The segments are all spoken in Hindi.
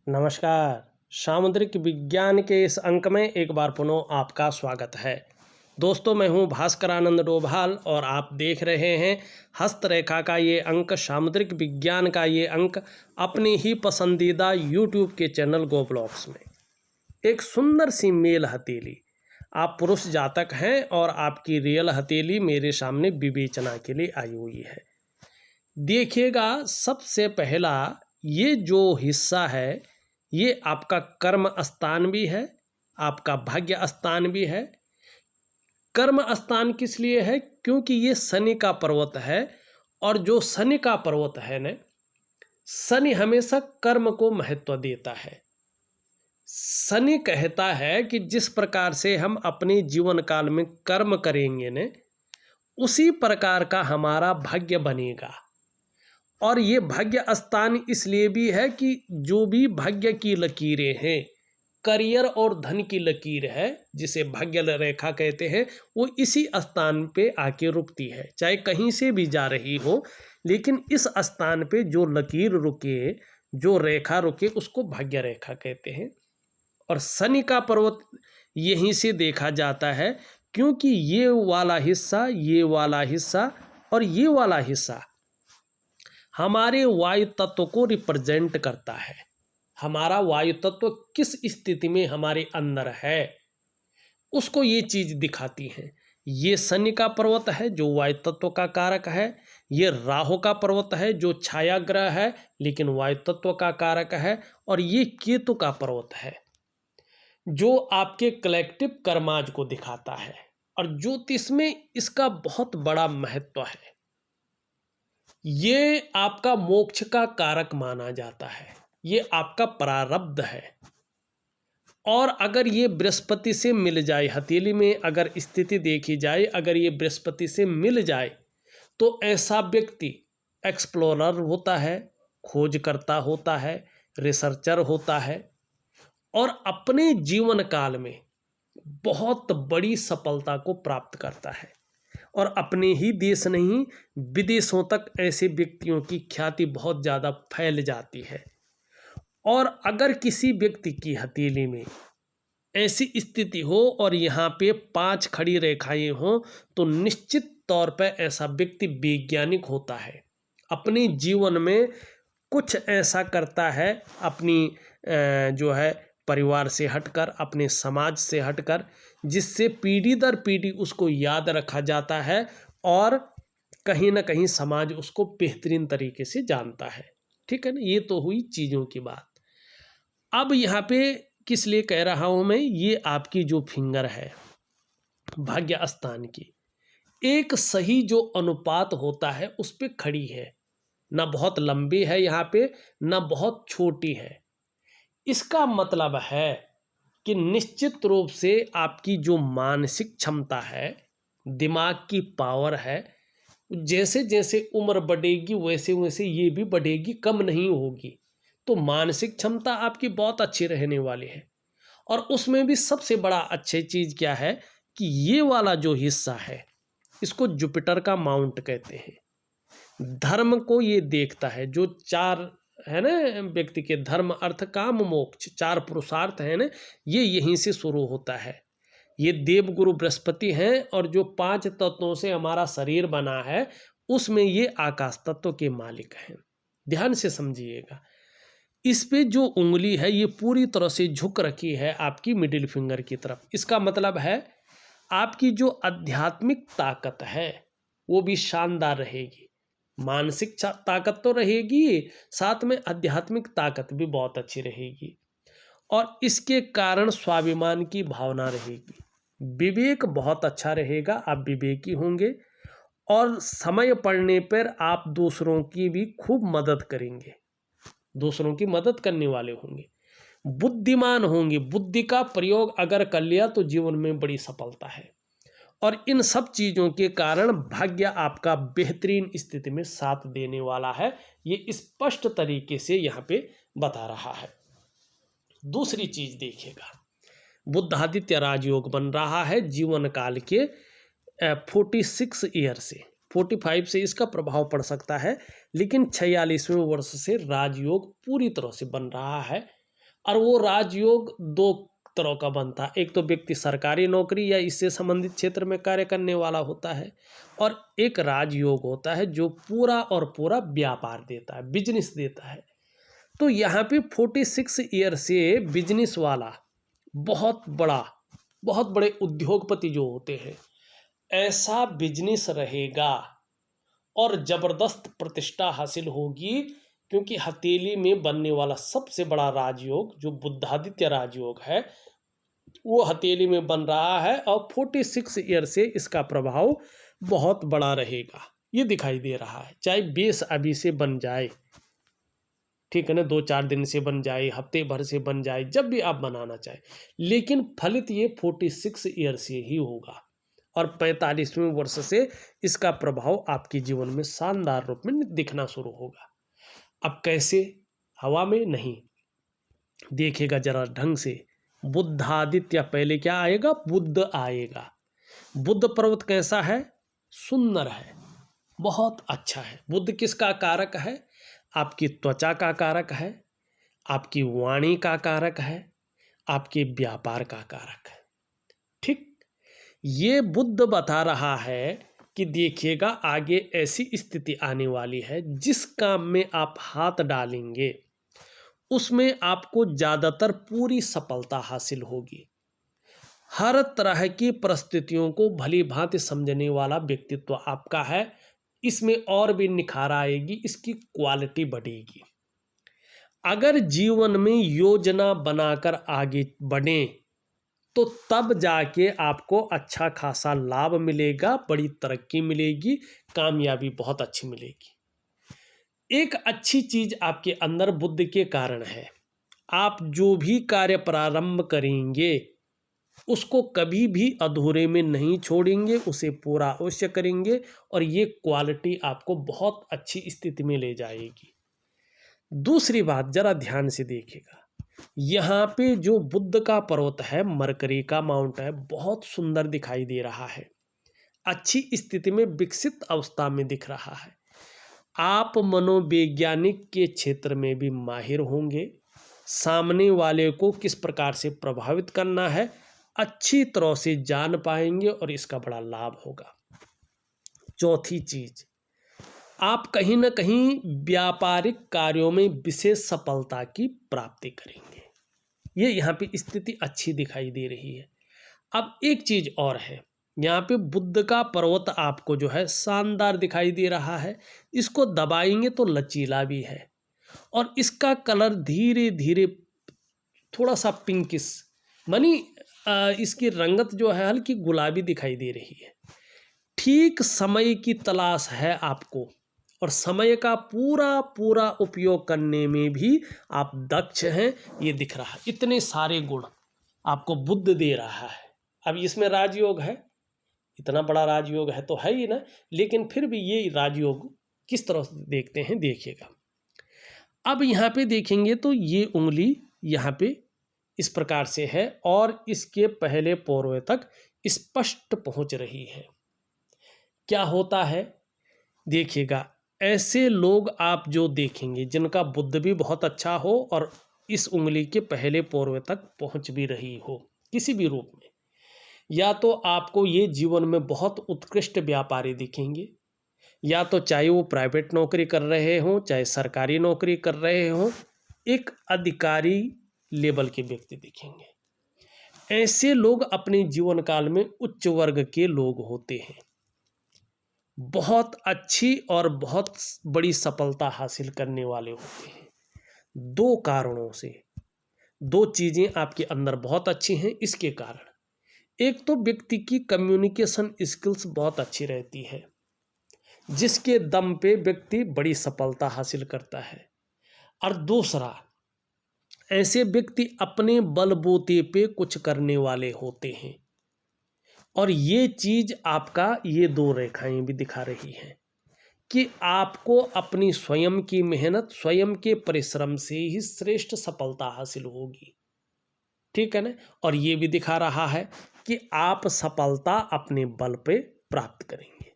नमस्कार। सामुद्रिक विज्ञान के इस अंक में एक बार पुनः आपका स्वागत है। दोस्तों, मैं हूं भास्करानंद डोभाल और आप देख रहे हैं हस्तरेखा का ये अंक, सामुद्रिक विज्ञान का ये अंक अपनी ही पसंदीदा यूट्यूब के चैनल गो ब्लॉग्स में। एक सुंदर सी मेल हथेली, आप पुरुष जातक हैं और आपकी रियल हथेली मेरे सामने विवेचना के लिए आई हुई है। देखिएगा, सबसे पहला ये जो हिस्सा है ये आपका कर्म स्थान भी है, आपका भाग्य स्थान भी है। कर्म स्थान किस लिए है? क्योंकि ये शनि का पर्वत है और जो शनि का पर्वत है ना, शनि हमेशा कर्म को महत्व देता है। शनि कहता है कि जिस प्रकार से हम अपने जीवन काल में कर्म करेंगे ने, उसी प्रकार का हमारा भाग्य बनेगा। और ये भाग्य स्थान इसलिए भी है कि जो भी भाग्य की लकीरें हैं, करियर और धन की लकीर है जिसे भाग्य रेखा कहते हैं, वो इसी स्थान पे आके रुकती है। चाहे कहीं से भी जा रही हो, लेकिन इस स्थान पे जो लकीर रुके, जो रेखा रुके, उसको भाग्य रेखा कहते हैं। और शनि का पर्वत यहीं से देखा जाता है, क्योंकि ये वाला हिस्सा, ये वाला हिस्सा और ये वाला हिस्सा हमारे वायु तत्व को रिप्रेजेंट करता है। हमारा वायु तत्व किस स्थिति में हमारे अंदर है, उसको ये चीज दिखाती है। ये शनि का पर्वत है जो वायु तत्व का कारक है। ये राहु का पर्वत है जो छाया ग्रह है लेकिन वायु तत्व का कारक है। और ये केतु का पर्वत है जो आपके कलेक्टिव कर्माज को दिखाता है। और ज्योतिष में इसका बहुत बड़ा महत्व है। ये आपका मोक्ष का कारक माना जाता है, ये आपका प्रारब्ध है। और अगर ये बृहस्पति से मिल जाए, हथेली में अगर स्थिति देखी जाए, अगर ये बृहस्पति से मिल जाए तो ऐसा व्यक्ति एक्सप्लोरर होता है, खोजकर्ता होता है, रिसर्चर होता है और अपने जीवन काल में बहुत बड़ी सफलता को प्राप्त करता है। और अपने ही देश नहीं, विदेशों तक ऐसे व्यक्तियों की ख्याति बहुत ज़्यादा फैल जाती है। और अगर किसी व्यक्ति की हथेली में ऐसी स्थिति हो और यहाँ पे 5 खड़ी रेखाएं हों, तो निश्चित तौर पर ऐसा व्यक्ति वैज्ञानिक होता है। अपने जीवन में कुछ ऐसा करता है, अपनी जो है परिवार से हटकर, अपने समाज से हटकर, जिससे पीढ़ी दर पीढ़ी उसको याद रखा जाता है और कहीं ना कहीं समाज उसको बेहतरीन तरीके से जानता है। ठीक है ना, ये तो हुई चीज़ों की बात। अब यहाँ पे किस लिए कह रहा हूँ मैं, ये आपकी जो फिंगर है भाग्य स्थान की, एक सही जो अनुपात होता है उस पे खड़ी है। ना बहुत लंबी है यहाँ पे, ना बहुत छोटी है। इसका मतलब है कि निश्चित रूप से आपकी जो मानसिक क्षमता है, दिमाग की पावर है, जैसे जैसे उम्र बढ़ेगी वैसे वैसे ये भी बढ़ेगी, कम नहीं होगी। तो मानसिक क्षमता आपकी बहुत अच्छी रहने वाली है। और उसमें भी सबसे बड़ा अच्छी चीज़ क्या है कि ये वाला जो हिस्सा है, इसको जुपिटर का माउंट कहते हैं। धर्म को ये देखता है, जो 4 है ना व्यक्ति के, धर्म अर्थ काम मोक्ष, 4 पुरुषार्थ है ना, ये यहीं से शुरू होता है। ये देवगुरु बृहस्पति हैं और जो 5 तत्वों से हमारा शरीर बना है, उसमें ये आकाश तत्व के मालिक हैं। ध्यान से समझिएगा। इस पे जो उंगली है ये पूरी तरह से झुक रखी है आपकी मिडिल फिंगर की तरफ। इसका मतलब है आपकी जो आध्यात्मिक ताकत है वो भी शानदार रहेगी। मानसिक ताकत तो रहेगी, साथ में आध्यात्मिक ताकत भी बहुत अच्छी रहेगी। और इसके कारण स्वाभिमान की भावना रहेगी, विवेक बहुत अच्छा रहेगा, आप विवेकी होंगे और समय पड़ने पर आप दूसरों की भी खूब मदद करेंगे, दूसरों की मदद करने वाले होंगे, बुद्धिमान होंगे। बुद्धि का प्रयोग अगर कर लिया तो जीवन में बड़ी सफलता है। और इन सब चीज़ों के कारण भाग्य आपका बेहतरीन स्थिति में साथ देने वाला है, ये स्पष्ट तरीके से यहाँ पे बता रहा है। दूसरी चीज़ देखिएगा, बुद्धादित्य राजयोग बन रहा है जीवन काल के 46 ईयर से, 45 से इसका प्रभाव पड़ सकता है, लेकिन 46वें वर्ष से राजयोग पूरी तरह से बन रहा है। और वो राजयोग दो तरह का बनता है। एक तो व्यक्ति सरकारी नौकरी या इससे संबंधित क्षेत्र में कार्य करने वाला होता है, और एक राजयोग होता है जो पूरा और पूरा व्यापार देता है, बिजनेस देता है। तो यहाँ पे 46 ईयर से बिजनेस वाला बहुत बड़े उद्योगपति जो होते हैं, ऐसा बिजनेस रहेगा और जबरदस्त प्रतिष्ठा हासिल होगी, क्योंकि हथेली में बनने वाला सबसे बड़ा राजयोग जो बुद्धादित्य राजयोग है वो हथेली में बन रहा है, और 46 ईयर से इसका प्रभाव बहुत बड़ा रहेगा, ये दिखाई दे रहा है। चाहे बेस अभी से बन जाए, ठीक है ना, 2-4 दिन से बन जाए, हफ्ते भर से बन जाए, जब भी आप बनाना चाहे, लेकिन फलित ये 46 ईयर से ही होगा, और 45वें वर्ष से इसका प्रभाव आपके जीवन में शानदार रूप में दिखना शुरू होगा। अब कैसे? हवा में नहीं, देखिएगा जरा ढंग से। बुद्धादित्य, पहले क्या आएगा? बुद्ध आएगा। बुद्ध पर्वत कैसा है? सुंदर है, बहुत अच्छा है। बुद्ध किसका कारक है? आपकी त्वचा का कारक है, आपकी वाणी का कारक है, आपके व्यापार का कारक है। ठीक, ये बुद्ध बता रहा है कि देखिएगा आगे ऐसी स्थिति आने वाली है, जिस काम में आप हाथ डालेंगे उसमें आपको ज़्यादातर पूरी सफलता हासिल होगी। हर तरह की परिस्थितियों को भली भांति समझने वाला व्यक्तित्व आपका है। इसमें और भी निखार आएगी, इसकी क्वालिटी बढ़ेगी। अगर जीवन में योजना बनाकर आगे बढ़ें तो तब जाके आपको अच्छा खासा लाभ मिलेगा, बड़ी तरक्की मिलेगी, कामयाबी बहुत अच्छी मिलेगी। एक अच्छी चीज आपके अंदर बुद्ध के कारण है, आप जो भी कार्य प्रारंभ करेंगे उसको कभी भी अधूरे में नहीं छोड़ेंगे, उसे पूरा अवश्य करेंगे, और ये क्वालिटी आपको बहुत अच्छी स्थिति में ले जाएगी। दूसरी बात जरा ध्यान से देखिएगा, यहाँ पे जो बुद्ध का पर्वत है, मरकरी का माउंट है, बहुत सुंदर दिखाई दे रहा है, अच्छी स्थिति में विकसित अवस्था में दिख रहा है। आप मनोवैज्ञानिक के क्षेत्र में भी माहिर होंगे, सामने वाले को किस प्रकार से प्रभावित करना है अच्छी तरह से जान पाएंगे, और इसका बड़ा लाभ होगा। चौथी चीज, आप कहीं ना कहीं व्यापारिक कार्यों में विशेष सफलता की प्राप्ति करेंगे। ये यहाँ पे स्थिति अच्छी दिखाई दे रही है। अब एक चीज और है, यहाँ पे बुद्ध का पर्वत आपको जो है शानदार दिखाई दे रहा है, इसको दबाएंगे तो लचीला भी है, और इसका कलर धीरे धीरे थोड़ा सा पिंकिश, मानी इसकी रंगत जो है हल्की गुलाबी दिखाई दे रही है। ठीक समय की तलाश है आपको, और समय का पूरा पूरा उपयोग करने में भी आप दक्ष हैं, ये दिख रहा है। इतने सारे गुण आपको बुद्ध दे रहा है। अब इसमें राजयोग है, इतना बड़ा राजयोग है तो है ही ना, लेकिन फिर भी ये राजयोग किस तरह से देखते हैं देखिएगा। अब यहाँ पे देखेंगे तो ये उंगली यहाँ पे इस प्रकार से है, और इसके पहले पोरवे तक स्पष्ट पहुँच रही है। क्या होता है देखिएगा, ऐसे लोग आप जो देखेंगे जिनका बुद्ध भी बहुत अच्छा हो और इस उंगली के पहले पोरवे तक पहुंच भी रही हो किसी भी रूप में, या तो आपको ये जीवन में बहुत उत्कृष्ट व्यापारी दिखेंगे, या तो चाहे वो प्राइवेट नौकरी कर रहे हों चाहे सरकारी नौकरी कर रहे हों, एक अधिकारी लेवल के व्यक्ति दिखेंगे। ऐसे लोग अपने जीवन काल में उच्च वर्ग के लोग होते हैं, बहुत अच्छी और बहुत बड़ी सफलता हासिल करने वाले होते हैं। दो कारणों से, दो चीज़ें आपके अंदर बहुत अच्छी हैं इसके कारण। एक तो व्यक्ति की कम्युनिकेशन स्किल्स बहुत अच्छी रहती है, जिसके दम पे व्यक्ति बड़ी सफलता हासिल करता है, और दूसरा ऐसे व्यक्ति अपने बलबूते पे कुछ करने वाले होते हैं, और ये चीज़ आपका ये दो रेखाएं भी दिखा रही हैं कि आपको अपनी स्वयं की मेहनत, स्वयं के परिश्रम से ही श्रेष्ठ सफलता हासिल होगी, ठीक है ना। और ये भी दिखा रहा है कि आप सफलता अपने बल पे प्राप्त करेंगे।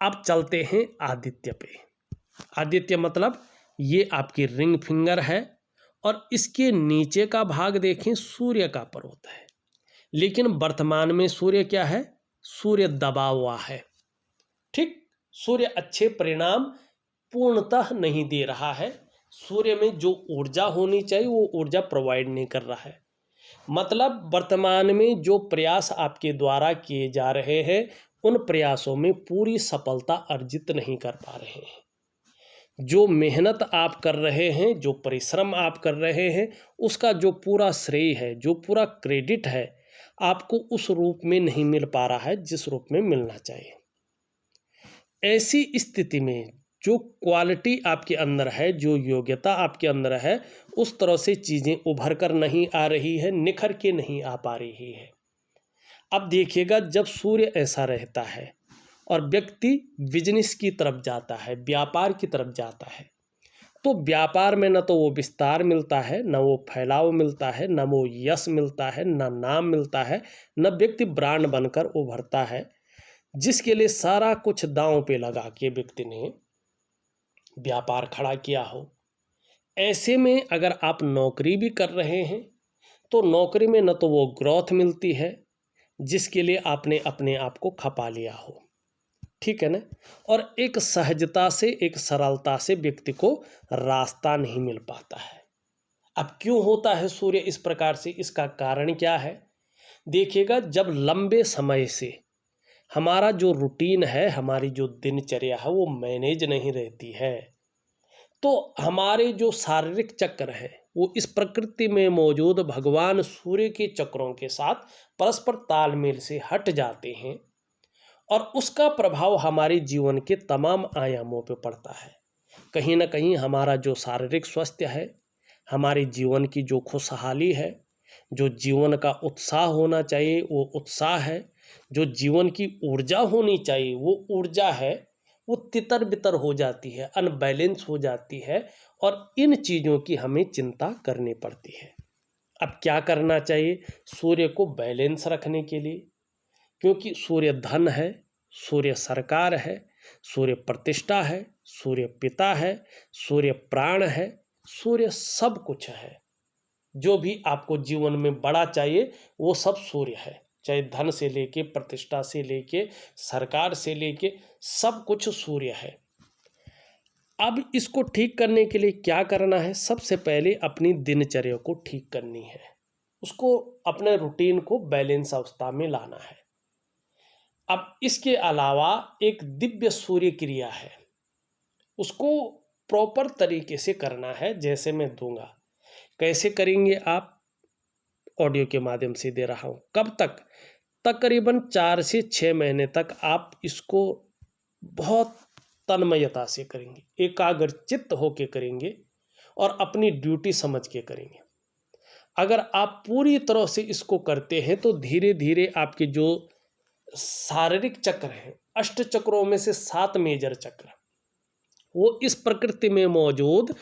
अब चलते हैं आदित्य पे। आदित्य मतलब ये आपकी रिंग फिंगर है, और इसके नीचे का भाग देखें सूर्य का पर्वत है। लेकिन वर्तमान में सूर्य क्या है? सूर्य दबा हुआ है। ठीक, सूर्य अच्छे परिणाम पूर्णतः नहीं दे रहा है। सूर्य में जो ऊर्जा होनी चाहिए वो ऊर्जा प्रोवाइड नहीं कर रहा है। मतलब वर्तमान में जो प्रयास आपके द्वारा किए जा रहे हैं उन प्रयासों में पूरी सफलता अर्जित नहीं कर पा रहे हैं। जो मेहनत आप कर रहे हैं, जो परिश्रम आप कर रहे हैं, उसका जो पूरा श्रेय है, जो पूरा क्रेडिट है, आपको उस रूप में नहीं मिल पा रहा है जिस रूप में मिलना चाहिए। ऐसी स्थिति में जो क्वालिटी आपके अंदर है, जो योग्यता आपके अंदर है, उस तरह से चीज़ें उभर कर नहीं आ रही है, निखर के नहीं आ पा रही है। अब देखिएगा, जब सूर्य ऐसा रहता है और व्यक्ति बिजनेस की तरफ जाता है, व्यापार की तरफ जाता है, तो व्यापार में न तो वो विस्तार मिलता है, न वो फैलाव मिलता है, न वो यश मिलता है, न नाम मिलता है, न व्यक्ति ब्रांड बनकर उभरता है, जिसके लिए सारा कुछ दांव पे लगा के व्यक्ति ने व्यापार खड़ा किया हो। ऐसे में अगर आप नौकरी भी कर रहे हैं तो नौकरी में न तो वो ग्रोथ मिलती है जिसके लिए आपने अपने आप को खपा लिया हो, ठीक है ना, और एक सहजता से, एक सरलता से व्यक्ति को रास्ता नहीं मिल पाता है। अब क्यों होता है सूर्य इस प्रकार से? इसका कारण क्या है? देखिएगा, जब लंबे समय से हमारा जो रूटीन है, हमारी जो दिनचर्या है वो मैनेज नहीं रहती है, तो हमारे जो शारीरिक चक्र है वो इस प्रकृति में मौजूद भगवान सूर्य के चक्रों के साथ परस्पर तालमेल से हट जाते हैं और उसका प्रभाव हमारे जीवन के तमाम आयामों पर पड़ता है। कहीं ना कहीं हमारा जो शारीरिक स्वास्थ्य है, हमारे जीवन की जो खुशहाली है, जो जीवन का उत्साह होना चाहिए वो उत्साह है, जो जीवन की ऊर्जा होनी चाहिए वो ऊर्जा है, वो तितर बितर हो जाती है, अनबैलेंस हो जाती है, और इन चीज़ों की हमें चिंता करनी पड़ती है। अब क्या करना चाहिए सूर्य को बैलेंस रखने के लिए? क्योंकि सूर्य धन है, सूर्य सरकार है, सूर्य प्रतिष्ठा है, सूर्य पिता है, सूर्य प्राण है, सूर्य सब कुछ है। जो भी आपको जीवन में बड़ा चाहिए वो सब सूर्य है, चाहे धन से लेके, प्रतिष्ठा से लेके, सरकार से लेके, सब कुछ सूर्य है। अब इसको ठीक करने के लिए क्या करना है? सबसे पहले अपनी दिनचर्या को ठीक करनी है, उसको अपने रूटीन को बैलेंस अवस्था में लाना है। अब इसके अलावा एक दिव्य सूर्य क्रिया है, उसको प्रॉपर तरीके से करना है, जैसे मैं दूंगा। कैसे करेंगे आप? ऑडियो के माध्यम से दे रहा हूँ। कब तक? तकरीबन 4 से 6 महीने तक आप इसको बहुत तन्मयता से करेंगे, एकाग्रचित्त होके करेंगे और अपनी ड्यूटी समझ के करेंगे। अगर आप पूरी तरह से इसको करते हैं तो धीरे धीरे आपके जो शारीरिक चक्र हैं, 8 चक्रों में से 7 मेजर चक्र, वो इस प्रकृति में मौजूद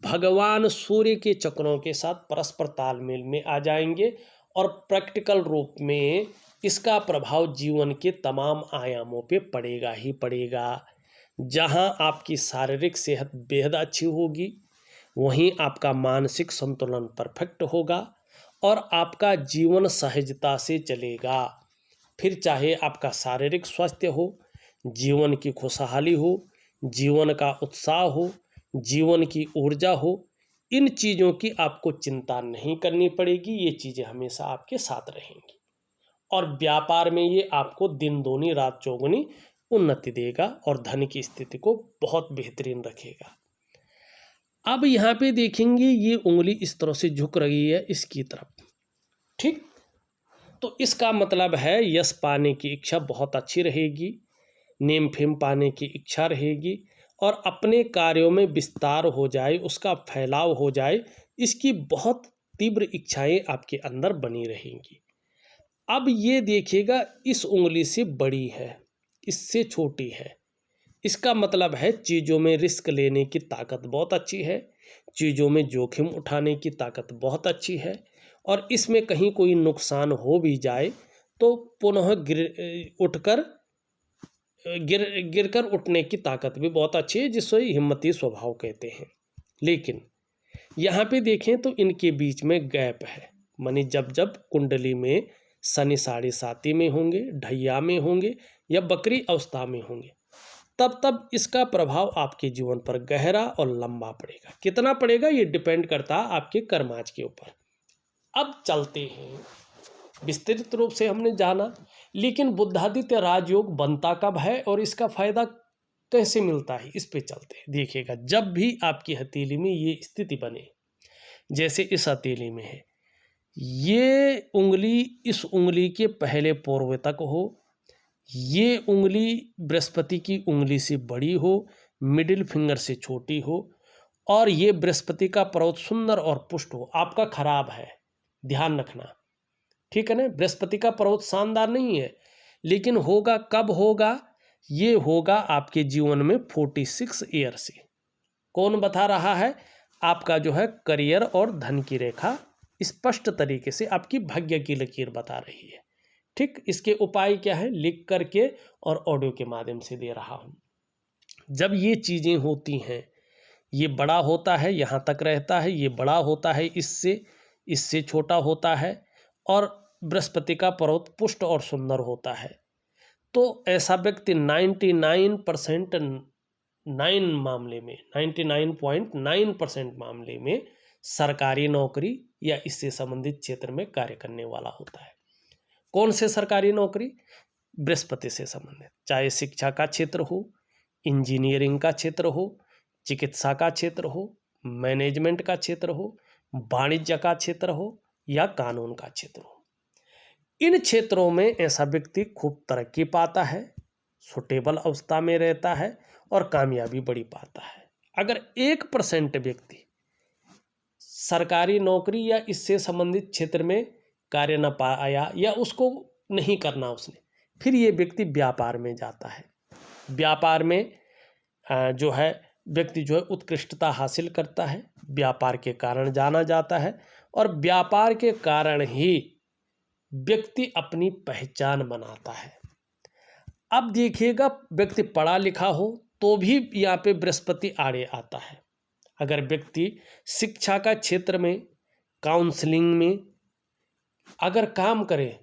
भगवान सूर्य के चक्रों के साथ परस्पर तालमेल में आ जाएंगे और प्रैक्टिकल रूप में इसका प्रभाव जीवन के तमाम आयामों पे पड़ेगा ही पड़ेगा। जहां आपकी शारीरिक सेहत बेहद अच्छी होगी, वहीं आपका मानसिक संतुलन परफेक्ट होगा और आपका जीवन सहजता से चलेगा। फिर चाहे आपका शारीरिक स्वास्थ्य हो, जीवन की खुशहाली हो, जीवन का उत्साह हो, जीवन की ऊर्जा हो, इन चीज़ों की आपको चिंता नहीं करनी पड़ेगी। ये चीज़ें हमेशा आपके साथ रहेंगी और व्यापार में ये आपको दिन दूनी रात चौगुनी उन्नति देगा और धन की स्थिति को बहुत बेहतरीन रखेगा। अब यहाँ पे देखेंगे ये उंगली इस तरह से झुक रही है इसकी तरफ, ठीक, तो इसका मतलब है यश पाने की इच्छा बहुत अच्छी रहेगी, नेम फेम पाने की इच्छा रहेगी और अपने कार्यों में विस्तार हो जाए, उसका फैलाव हो जाए, इसकी बहुत तीव्र इच्छाएं आपके अंदर बनी रहेंगी। अब ये देखिएगा, इस उंगली से बड़ी है, इससे छोटी है, इसका मतलब है चीज़ों में रिस्क लेने की ताकत बहुत अच्छी है, चीज़ों में जोखिम उठाने की ताकत बहुत अच्छी है और इसमें कहीं कोई नुकसान हो भी जाए तो पुनः गिरकर उठने की ताकत भी बहुत अच्छी है, जिससे हिम्मती स्वभाव कहते हैं। लेकिन यहाँ पे देखें तो इनके बीच में गैप है, मानी जब जब कुंडली में शनि 7.5 में होंगे, ढैया में होंगे या बकरी अवस्था में होंगे, तब तब इसका प्रभाव आपके जीवन पर गहरा और लंबा पड़ेगा। कितना पड़ेगा ये डिपेंड करता है आपके कर्माज के ऊपर। अब चलते हैं, विस्तृत रूप से हमने जाना, लेकिन बुद्धादित्य राजयोग बनता कब है और इसका फायदा कैसे मिलता है, इस पे चलते हैं। देखिएगा, जब भी आपकी हथेली में ये स्थिति बने, जैसे इस हथेली में है, ये उंगली इस उंगली के पहले पोर्वे तक हो, ये उंगली बृहस्पति की उंगली से बड़ी हो, मिडिल फिंगर से छोटी हो, और ये बृहस्पति का पर्वत सुंदर और पुष्ट हो। आपका खराब है, ध्यान रखना, ठीक है ना। बृहस्पति का पर्वत शानदार नहीं है, लेकिन होगा कब होगा, ये होगा आपके जीवन में 46 ईयर से। कौन बता रहा है, आपका जो है करियर और धन की रेखा स्पष्ट तरीके से आपकी भाग्य की लकीर बता रही है। ठीक, इसके उपाय क्या है, लिख करके और ऑडियो के माध्यम से दे रहा हूँ। जब ये चीज़ें होती हैं, ये बड़ा होता है, यहाँ तक रहता है, ये बड़ा होता है, इससे छोटा होता है, और बृहस्पति का पर्वत पुष्ट और सुंदर होता है, तो ऐसा व्यक्ति 99.9% मामले में सरकारी नौकरी या इससे संबंधित क्षेत्र में कार्य करने वाला होता है। कौन से सरकारी नौकरी, बृहस्पति से संबंधित, चाहे शिक्षा का क्षेत्र हो, इंजीनियरिंग का क्षेत्र हो, चिकित्सा का क्षेत्र हो, मैनेजमेंट का क्षेत्र हो, वाणिज्य का क्षेत्र हो या कानून का क्षेत्र हो। इन क्षेत्रों में ऐसा व्यक्ति खूब तरक्की पाता है, सुटेबल अवस्था में रहता है और कामयाबी बड़ी पाता है। अगर 1% व्यक्ति सरकारी नौकरी या इससे संबंधित क्षेत्र में कार्य न पाया या उसको नहीं करना उसने, फिर ये व्यक्ति व्यापार में जाता है। व्यापार में जो है व्यक्ति जो है उत्कृष्टता हासिल करता है, व्यापार के कारण जाना जाता है, और व्यापार के कारण ही व्यक्ति अपनी पहचान बनाता है। अब देखिएगा, व्यक्ति पढ़ा लिखा हो तो भी यहाँ पे बृहस्पति आड़े आता है। अगर व्यक्ति शिक्षा का क्षेत्र में, काउंसलिंग में अगर काम करे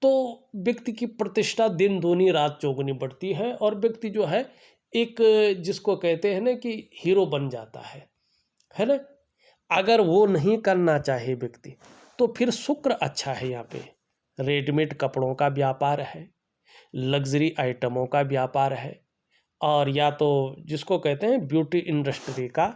तो व्यक्ति की प्रतिष्ठा दिन दूनी रात चौगुनी बढ़ती है, और व्यक्ति जो है एक जिसको कहते हैं ना कि हीरो बन जाता है ना। अगर वो नहीं करना चाहे व्यक्ति, तो फिर शुक्र अच्छा है। यहाँ पे रेडीमेड कपड़ों का व्यापार है, लग्जरी आइटमों का व्यापार है, और या तो जिसको कहते हैं ब्यूटी इंडस्ट्री का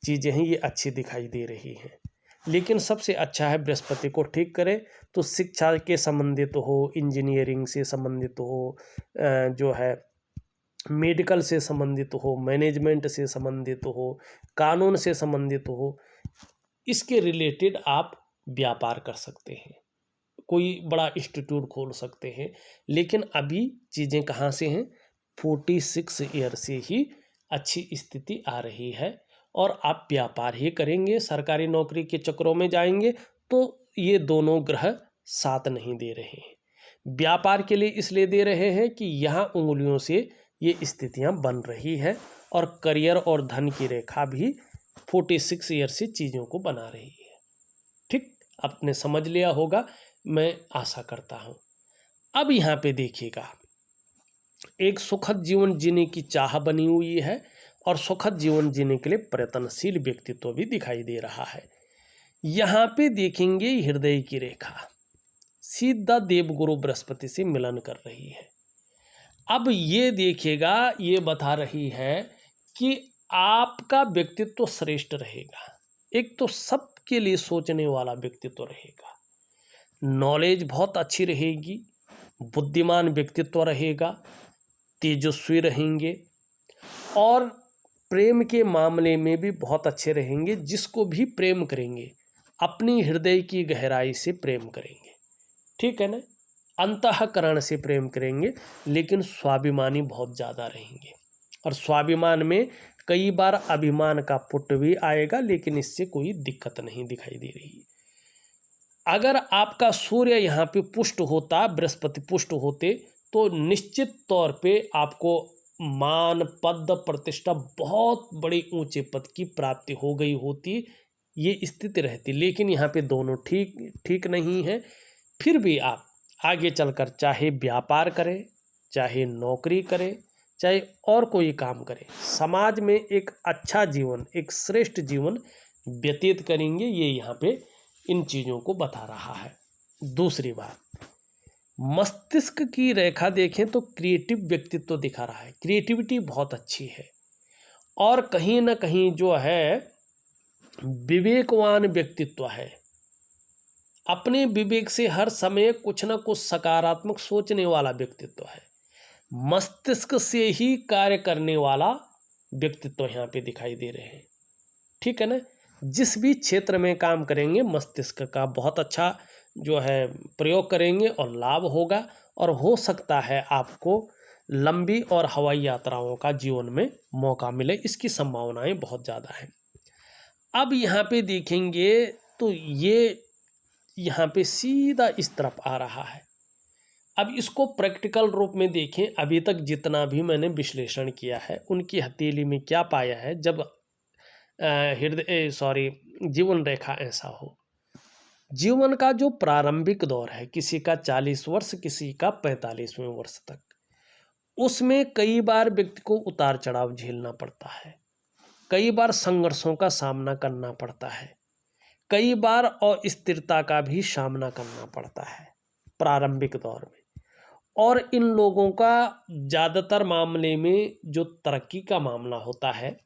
चीज़ें हैं, ये अच्छी दिखाई दे रही हैं। लेकिन सबसे अच्छा है बृहस्पति को ठीक करें तो शिक्षा के संबंधित हो, इंजीनियरिंग से संबंधित हो, जो है मेडिकल से संबंधित हो, मैनेजमेंट से संबंधित हो, कानून से संबंधित हो, इसके रिलेटेड आप व्यापार कर सकते हैं, कोई बड़ा इंस्टीट्यूट खोल सकते हैं। लेकिन अभी चीज़ें कहाँ से हैं, 46 ईयर से ही अच्छी स्थिति आ रही है, और आप व्यापार ही करेंगे, सरकारी नौकरी के चक्रों में जाएंगे तो ये दोनों ग्रह साथ नहीं दे रहे हैं। व्यापार के लिए इसलिए दे रहे हैं कि यहाँ उंगलियों से ये स्थितियाँ बन रही है, और करियर और धन की रेखा भी 46 ईयर से चीज़ों को बना रही है। ठीक, आपने समझ लिया होगा, मैं आशा करता हूँ। अब यहाँ पे देखिएगा, एक सुखद जीवन जीने की चाह बनी हुई है, और सुखद जीवन जीने के लिए प्रयत्नशील व्यक्तित्व भी दिखाई दे रहा है। यहाँ पे देखेंगे हृदय की रेखा सीधा देवगुरु बृहस्पति से मिलन कर रही है। अब ये देखिएगा, ये बता रही है कि आपका व्यक्तित्व श्रेष्ठ रहेगा। एक तो सबके लिए सोचने वाला व्यक्तित्व रहेगा, नॉलेज बहुत अच्छी रहेगी, बुद्धिमान व्यक्तित्व रहेगा, तेजस्वी रहेंगे, और प्रेम के मामले में भी बहुत अच्छे रहेंगे। जिसको भी प्रेम करेंगे अपनी हृदय की गहराई से प्रेम करेंगे, ठीक है ना, अंतःकरण से प्रेम करेंगे, लेकिन स्वाभिमानी बहुत ज़्यादा रहेंगे। और स्वाभिमान में कई बार अभिमान का पुट भी आएगा, लेकिन इससे कोई दिक्कत नहीं दिखाई दे रही। अगर आपका सूर्य यहाँ पे पुष्ट होता, बृहस्पति पुष्ट होते, तो निश्चित तौर पे आपको मान पद प्रतिष्ठा बहुत बड़े ऊंचे पद की प्राप्ति हो गई होती, ये स्थिति रहती। लेकिन यहाँ पे दोनों ठीक नहीं है। फिर भी आप आगे चलकर चाहे व्यापार करें, चाहे नौकरी करें, चाहे और कोई काम करें, समाज में एक अच्छा जीवन, एक श्रेष्ठ जीवन व्यतीत करेंगे। ये यहाँ पे इन चीज़ों को बता रहा है। दूसरी बात, मस्तिष्क की रेखा देखें तो क्रिएटिव व्यक्तित्व दिखा रहा है, क्रिएटिविटी बहुत अच्छी है और कहीं ना कहीं जो है विवेकवान व्यक्तित्व है। अपने विवेक से हर समय कुछ ना कुछ सकारात्मक सोचने वाला व्यक्तित्व है। मस्तिष्क से ही कार्य करने वाला व्यक्तित्व यहाँ पे दिखाई दे रहे हैं। ठीक है ना। जिस भी क्षेत्र में काम करेंगे मस्तिष्क का बहुत अच्छा जो है प्रयोग करेंगे और लाभ होगा, और हो सकता है आपको लंबी और हवाई यात्राओं का जीवन में मौका मिले, इसकी संभावनाएं बहुत ज़्यादा हैं। अब यहाँ पे देखेंगे तो ये यहाँ पे सीधा इस तरफ आ रहा है। अब इसको प्रैक्टिकल रूप में देखें। अभी तक जितना भी मैंने विश्लेषण किया है, उनकी हथेली में क्या पाया है जब जीवन रेखा ऐसा हो। जीवन का जो प्रारंभिक दौर है, किसी का 40 वर्ष, किसी का 45वें वर्ष तक, उसमें कई बार व्यक्ति को उतार चढ़ाव झेलना पड़ता है, कई बार संघर्षों का सामना करना पड़ता है, कई बार अस्थिरता का भी सामना करना पड़ता है प्रारंभिक दौर में। और इन लोगों का ज़्यादातर मामले में जो तरक्की का मामला होता है,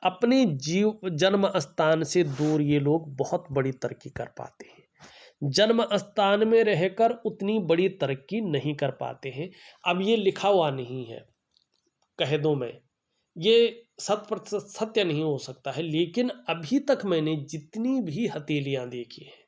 अपने जन्म स्थान से दूर ये लोग बहुत बड़ी तरक्की कर पाते हैं। जन्म स्थान में रहकर उतनी बड़ी तरक्की नहीं कर पाते हैं। अब ये लिखा हुआ नहीं है, कह दूं मैं, ये 100% सत्य नहीं हो सकता है, लेकिन अभी तक मैंने जितनी भी हथेलियाँ देखी हैं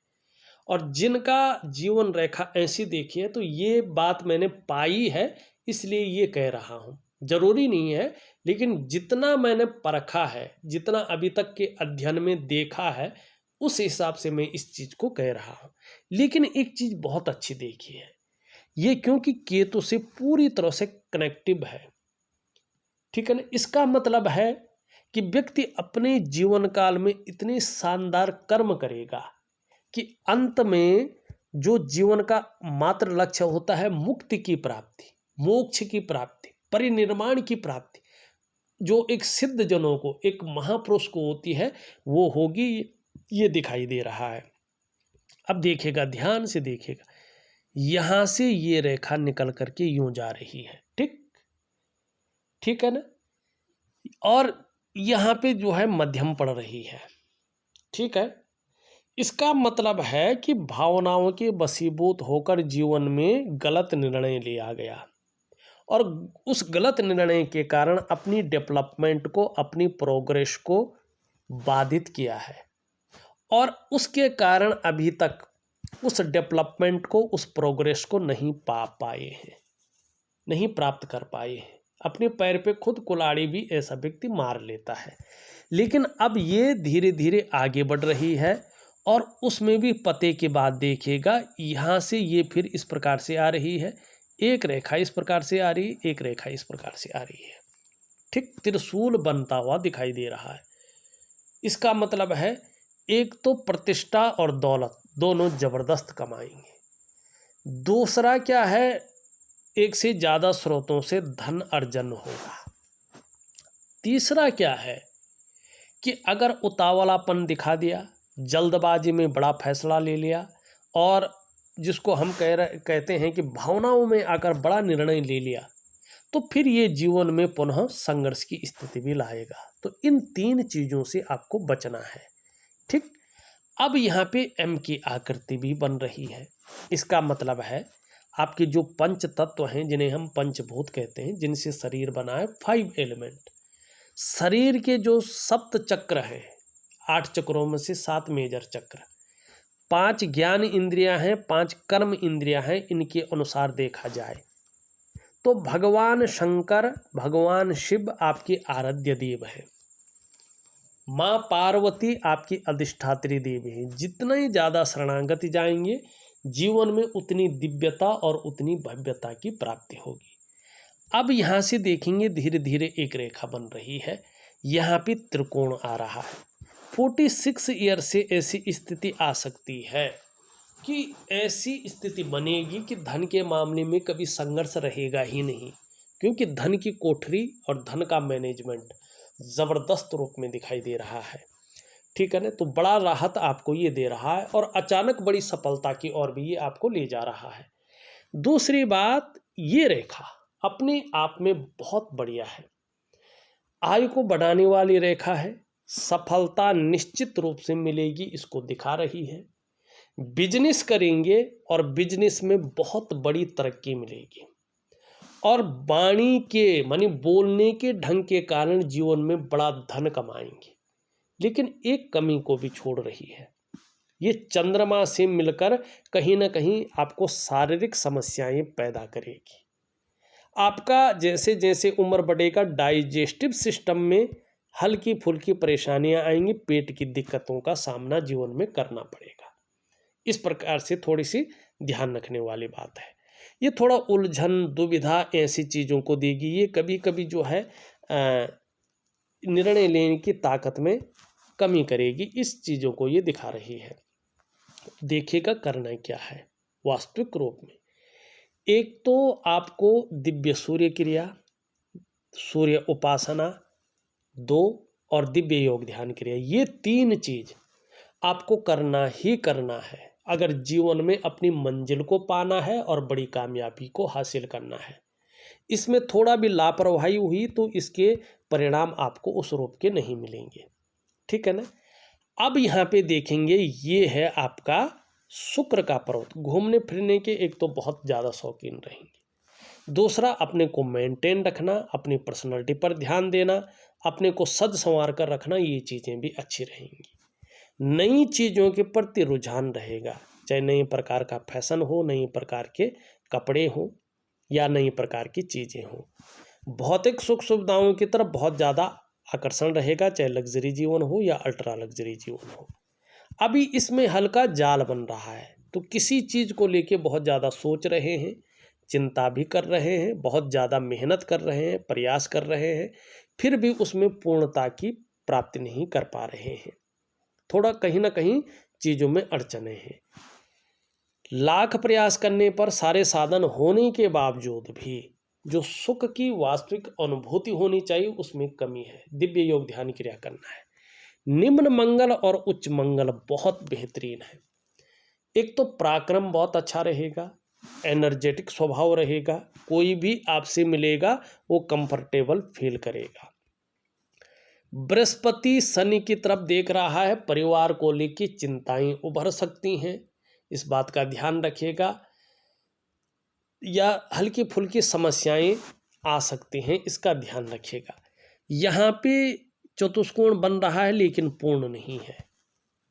और जिनका जीवन रेखा ऐसी देखी है, तो ये बात मैंने पाई है, इसलिए ये कह रहा हूँ। जरूरी नहीं है, लेकिन जितना मैंने परखा है, जितना अभी तक के अध्ययन में देखा है, उस हिसाब से मैं इस चीज़ को कह रहा हूँ। लेकिन एक चीज़ बहुत अच्छी देखी है, ये क्योंकि केतु से पूरी तरह से कनेक्टिव है। ठीक है ना। इसका मतलब है कि व्यक्ति अपने जीवन काल में इतने शानदार कर्म करेगा कि अंत में जो जीवन का मात्र लक्ष्य होता है मुक्ति की प्राप्ति, मोक्ष की प्राप्ति, परिनिर्माण की प्राप्ति, जो एक सिद्ध जनों को, एक महापुरुष को होती है, वो होगी। ये दिखाई दे रहा है। अब देखिएगा, ध्यान से देखिएगा, यहां से ये रेखा निकल करके यूं जा रही है। ठीक है ना। और यहाँ पे जो है मध्यम पड़ रही है। ठीक है। इसका मतलब है कि भावनाओं के वशीभूत होकर जीवन में गलत निर्णय लिया गया और उस गलत निर्णय के कारण अपनी डेवलपमेंट को, अपनी प्रोग्रेस को बाधित किया है और उसके कारण अभी तक उस डेवलपमेंट को, उस प्रोग्रेस को नहीं पा पाए हैं, नहीं प्राप्त कर पाए हैं। अपने पैर पे खुद कुल्हाड़ी भी ऐसा व्यक्ति मार लेता है। लेकिन अब ये धीरे धीरे आगे बढ़ रही है और उसमें भी पते के बाद देखिएगा, यहाँ से ये फिर इस प्रकार से आ रही है, एक रेखा इस प्रकार से आ रही है, एक रेखा इस प्रकार से आ रही है। ठीक त्रिशूल बनता हुआ दिखाई दे रहा है। इसका मतलब है एक तो प्रतिष्ठा और दौलत दोनों जबरदस्त कमाएंगे। दूसरा क्या है, एक से ज़्यादा स्रोतों से धन अर्जन होगा। तीसरा क्या है कि अगर उतावलापन दिखा दिया, जल्दबाजी में बड़ा फैसला ले लिया और जिसको हम कहते हैं कि भावनाओं में आकर बड़ा निर्णय ले लिया, तो फिर ये जीवन में पुनः संघर्ष की स्थिति भी लाएगा। तो इन तीन चीज़ों से आपको बचना है। ठीक। अब यहाँ पे एम की आकृति भी बन रही है। इसका मतलब है आपके जो पंच तत्व हैं, जिन्हें हम पंचभूत कहते हैं, जिनसे शरीर बना है, 5 एलिमेंट, शरीर के जो सप्त चक्र हैं, 8 चक्रों में से 7 मेजर चक्र, 5 ज्ञान इंद्रियां हैं, 5 कर्म इंद्रियां हैं, इनके अनुसार देखा जाए तो भगवान शंकर, भगवान शिव आपके आराध्य देव हैं, माँ पार्वती आपकी अधिष्ठात्री देवी हैं। जितने ज़्यादा शरणागति जाएंगे जीवन में उतनी दिव्यता और उतनी भव्यता की प्राप्ति होगी। अब यहाँ से देखेंगे धीरे धीरे एक रेखा बन रही है, यहाँ पे त्रिकोण आ रहा है। 46 ईयर से ऐसी स्थिति आ सकती है कि ऐसी स्थिति बनेगी कि धन के मामले में कभी संघर्ष रहेगा ही नहीं, क्योंकि धन की कोठरी और धन का मैनेजमेंट ज़बरदस्त रूप में दिखाई दे रहा है। ठीक है ना, तो बड़ा राहत आपको ये दे रहा है और अचानक बड़ी सफलता की ओर भी ये आपको ले जा रहा है। दूसरी बात, ये रेखा अपने आप में बहुत बढ़िया है, आय को बढ़ाने वाली रेखा है, सफलता निश्चित रूप से मिलेगी इसको दिखा रही है। बिजनेस करेंगे और बिजनेस में बहुत बड़ी तरक्की मिलेगी और वाणी के मानी बोलने के ढंग के कारण जीवन में बड़ा धन कमाएंगे। लेकिन एक कमी को भी छोड़ रही है, ये चंद्रमा से मिलकर कहीं ना कहीं आपको शारीरिक समस्याएं पैदा करेगी। आपका जैसे जैसे उम्र बढ़ेगा डाइजेस्टिव सिस्टम में हल्की फुल्की परेशानियां आएंगी, पेट की दिक्कतों का सामना जीवन में करना पड़ेगा। इस प्रकार से थोड़ी सी ध्यान रखने वाली बात है। ये थोड़ा उलझन दुविधा ऐसी चीज़ों को देगी, ये कभी कभी जो है निर्णय लेने की ताकत में कमी करेगी, इस चीज़ों को ये दिखा रही है। देखिएगा करना क्या है वास्तविक रूप में। एक तो आपको दिव्य सूर्य क्रिया, सूर्य उपासना 2 और दिव्य योग ध्यान क्रिया, ये 3 चीज आपको करना ही करना है अगर जीवन में अपनी मंजिल को पाना है और बड़ी कामयाबी को हासिल करना है। इसमें थोड़ा भी लापरवाही हुई तो इसके परिणाम आपको उस रूप के नहीं मिलेंगे। ठीक है ना। अब यहाँ पे देखेंगे, ये है आपका शुक्र का पर्वत। घूमने फिरने के एक तो बहुत ज़्यादा शौकीन रहेंगे, दूसरा अपने को मेंटेन रखना, अपनी पर्सनालिटी पर ध्यान देना, अपने को सज संवार कर रखना, ये चीज़ें भी अच्छी रहेंगी। नई चीज़ों के प्रति रुझान रहेगा, चाहे नए प्रकार का फैशन हो, नए प्रकार के कपड़े हों या नई प्रकार की चीज़ें हों। भौतिक सुख सुविधाओं की तरफ बहुत ज़्यादा आकर्षण रहेगा, चाहे लग्जरी जीवन हो या अल्ट्रा लग्जरी जीवन हो। अभी इसमें हल्का जाल बन रहा है, तो किसी चीज़ को लेके बहुत ज़्यादा सोच रहे हैं, चिंता भी कर रहे हैं, बहुत ज़्यादा मेहनत कर रहे हैं, प्रयास कर रहे हैं, फिर भी उसमें पूर्णता की प्राप्ति नहीं कर पा रहे हैं। थोड़ा कहीं ना कहीं चीज़ों में अड़चने हैं। लाख प्रयास करने पर सारे साधन होने के बावजूद भी जो सुख की वास्तविक अनुभूति होनी चाहिए उसमें कमी है। दिव्य योग ध्यान क्रिया करना है। निम्न मंगल और उच्च मंगल बहुत बेहतरीन है। एक तो पराक्रम बहुत अच्छा रहेगा, एनर्जेटिक स्वभाव रहेगा, कोई भी आपसे मिलेगा वो कंफर्टेबल फील करेगा। बृहस्पति शनि की तरफ देख रहा है, परिवार को लेकर चिंताएं उभर सकती हैं, इस बात का ध्यान रखिएगा, या हल्की फुल्की समस्याएं आ सकती हैं, इसका ध्यान रखिएगा। यहाँ पे चतुष्कोण बन रहा है लेकिन पूर्ण नहीं है।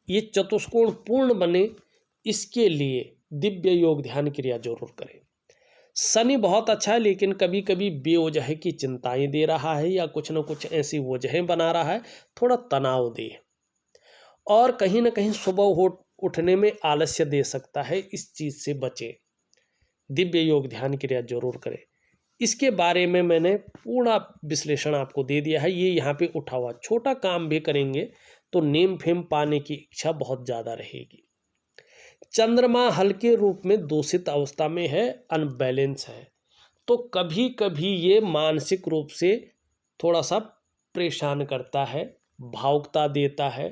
ये चतुष्कोण पूर्ण बने इसके लिए दिव्य योग ध्यान क्रिया जरूर करें। शनि बहुत अच्छा है लेकिन कभी कभी बेवजह की चिंताएं दे रहा है या कुछ न कुछ ऐसी वजहें बना रहा है, थोड़ा तनाव दे और कहीं ना कहीं सुबह उठने में आलस्य दे सकता है, इस चीज़ से बचें। दिव्य योग ध्यान क्रिया जरूर करें। इसके बारे में मैंने पूरा विश्लेषण आपको दे दिया है। ये यहाँ पे उठा हुआ छोटा काम भी करेंगे तो नेम फेम पाने की इच्छा बहुत ज़्यादा रहेगी। चंद्रमा हल्के रूप में दूषित अवस्था में है, अनबैलेंस है, तो कभी कभी ये मानसिक रूप से थोड़ा सा परेशान करता है, भावुकता देता है,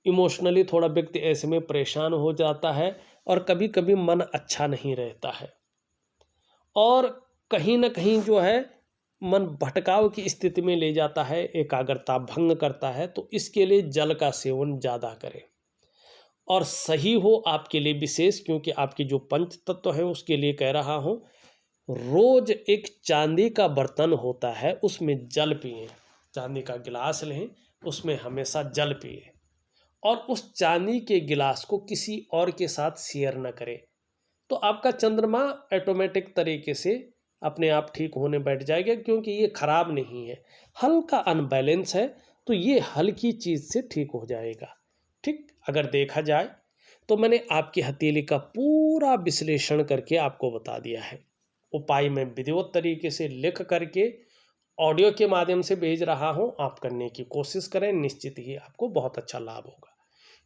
इमोशनली थोड़ा व्यक्ति ऐसे में परेशान हो जाता है और कभी कभी मन अच्छा नहीं रहता है और कहीं ना कहीं जो है मन भटकाव की स्थिति में ले जाता है, एकाग्रता भंग करता है। तो इसके लिए जल का सेवन ज़्यादा करें और सही हो आपके लिए विशेष, क्योंकि आपके जो पंच तत्व है उसके लिए कह रहा हूँ, रोज एक चांदी का बर्तन होता है उसमें जल पिएं, चांदी का गिलास लें उसमें हमेशा जल पिएं और उस चांदी के गिलास को किसी और के साथ शेयर न करें, तो आपका चंद्रमा ऑटोमेटिक तरीके से अपने आप ठीक होने बैठ जाएगा, क्योंकि ये खराब नहीं है, हल्का अनबैलेंस है, तो ये हल्की चीज़ से ठीक हो जाएगा। ठीक, अगर देखा जाए तो मैंने आपकी हथेली का पूरा विश्लेषण करके आपको बता दिया है। उपाय मैं विधिवत तरीके से लिख करके ऑडियो के माध्यम से भेज रहा हूं। आप करने की कोशिश करें, निश्चित ही आपको बहुत अच्छा लाभ होगा।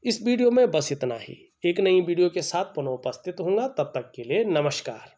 इस वीडियो में बस इतना ही। एक नई वीडियो के साथ पुनः उपस्थित होऊंगा, तब तक के लिए नमस्कार।